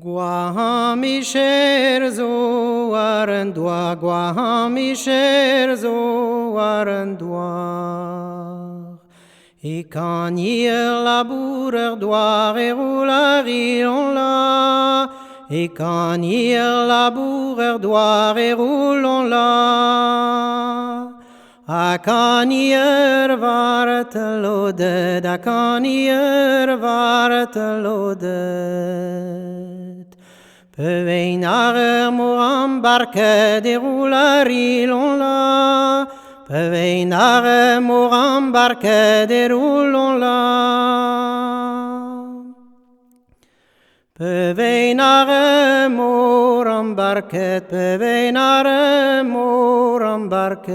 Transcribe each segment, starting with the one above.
Guamisher zoarendua, Guamisher zoarendua. Et quand hier labourer doit et rouler on la. Et quand hier labourer doit et roulons la. A kan hier vaart lodet, a kan hier vaart lodet. Peveinarer moram barke de roulari l'on la. Peveinarer moram barke de roulon la. Peveinarer moram barket, peveinarer moram barket.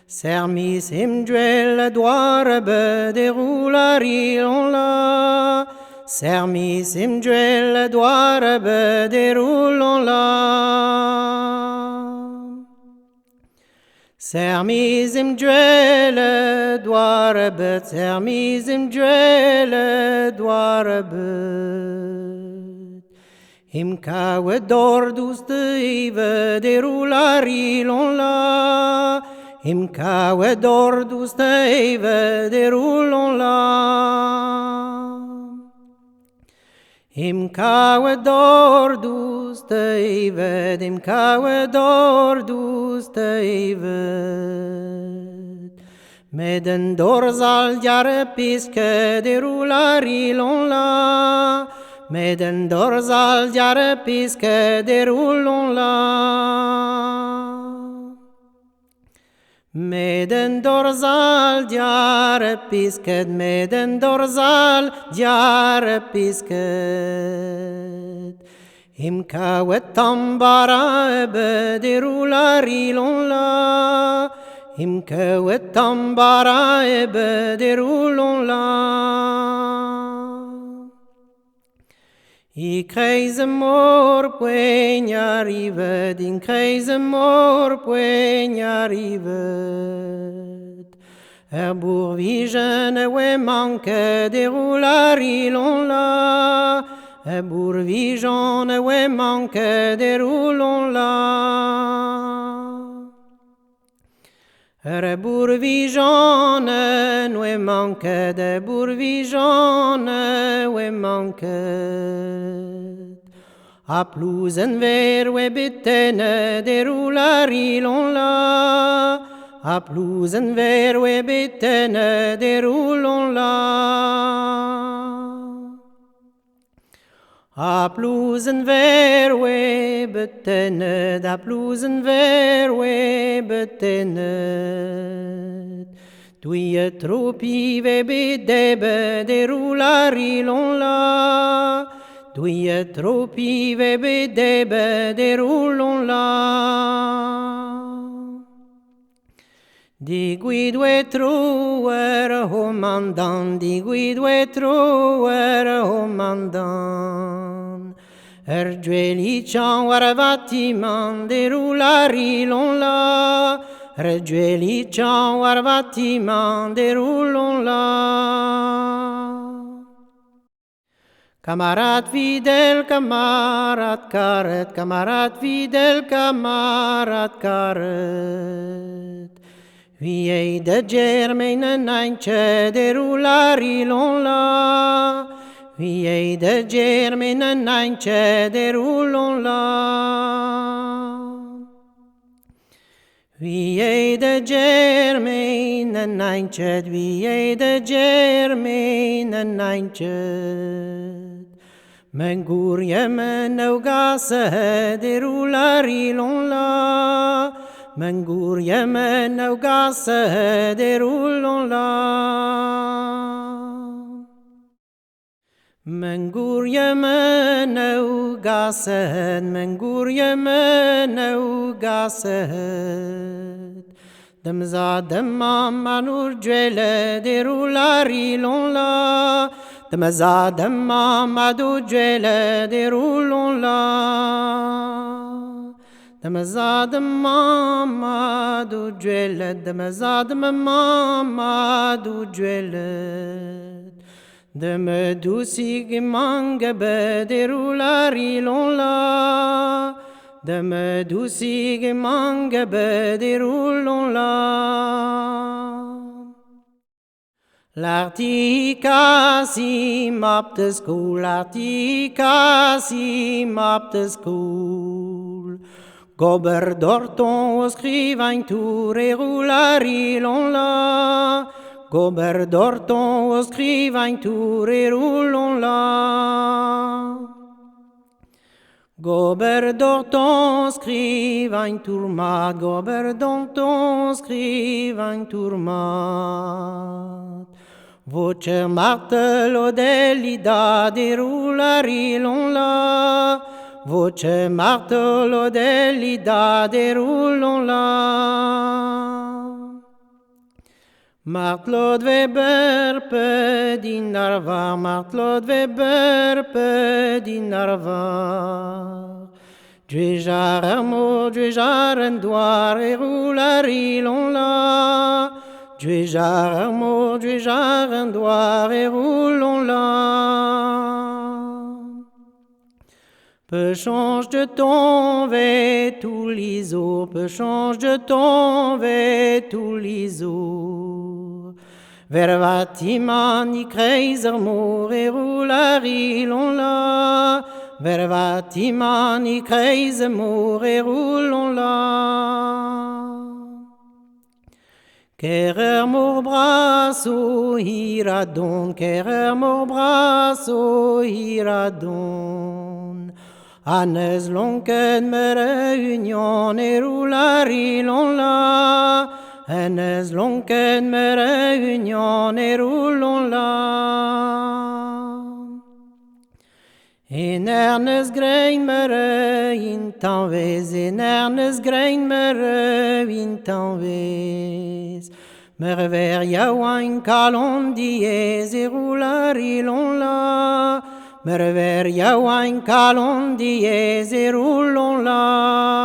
Sermis imduel doare be de roulari l'on la. Sermis imduel doare be de roulon la. Sermis imduel doare bet, sermis imduel doare bet. Imka wedor douste ive de roulari l'on la. Imka wedor douste ive de roulon la. Imka wedor douste ive, imka wedor douste ive. Meden dorzal diare piske de roulari l'on la. Meden dorzal diare piske de roulon la. Meden dorzal diare pisket, meden dorzal diare pisket. Imka wet tambara ebe de roulari l'on la. Imka wet tambara ebe de roulon la. I kreise mor poegna rivet, in kreise mor poegna rivet. Bourvigen we manque de roulari l'on la. Bourvigen we manque de roulon la. Bourvigen we manque de bourvigen we manque. A plouzen ver we bitten de roulari l'on la. A plouzen ver we bitten de roulon la. A plouzen ver we betenet, a plouzen ver we betenet. Douille tropi ve bedebe de roulari l'on la. Douille tropi ve bedebe de roulon la. Digwidwe trouer homandan, digwidwe trouer homandan. Erjueli chan warvatiman de roulari l'on la. Erjueli chan warvatiman de roulon la. Camarade fidèle, camarade caret, camarade fidèle, camarade caret. Vieille de germaine naintje de roulari l'on la. Vieille de germaine naintje de roulon la. Vieille de germaine naintje, vieille de germaine naintje. Mengur yemen augase de roulari l'on la. Mengur yemen augase de roulon la. Mengur yemen augase, mengur yemen augase. Demza demma manur jele de roulari l'on la. Demza demma madu jele de roulon la. Demza demma madu jele, demza demma madu jele. De me doucig manga bederulari l'on la. De me doucig manga bederulon la. L'artica si map de school, l'artica si map de school. Gober dorton o scrivain tour et roulari l'on la. Gober dorton o scrivain tour et roulon la. Gober dorton scrivain tourmat, gober dorton scrivain tourmat. Voce martello dell'ida di roulari l'on la. Voce martello dell'ida di roulon la. Martelot Weber din arvar, Martelot Weber din arvar. Djuejar armo, djuejar en doar et roulari l'on la. Djuejar armo, djuejar en doar et roulon la. Peu change de ton ve tous les jours, peu change de ton ve tous les jours. Vervatiman i kreiser mor et roulari l'on la. Vervatiman i kreiser mor et roulon la. Querer mor brasso iradon, querer mor brasso iradon. Annes lonken me réunion et roulari l'on la. Annes lonken me réunion et roulon la. En ernest grein me in tanvez, en ernest grein me in tanvez. Merver yaouin kalon diez et roulari l'on la. Merver yaouin kalon diez et roulon la.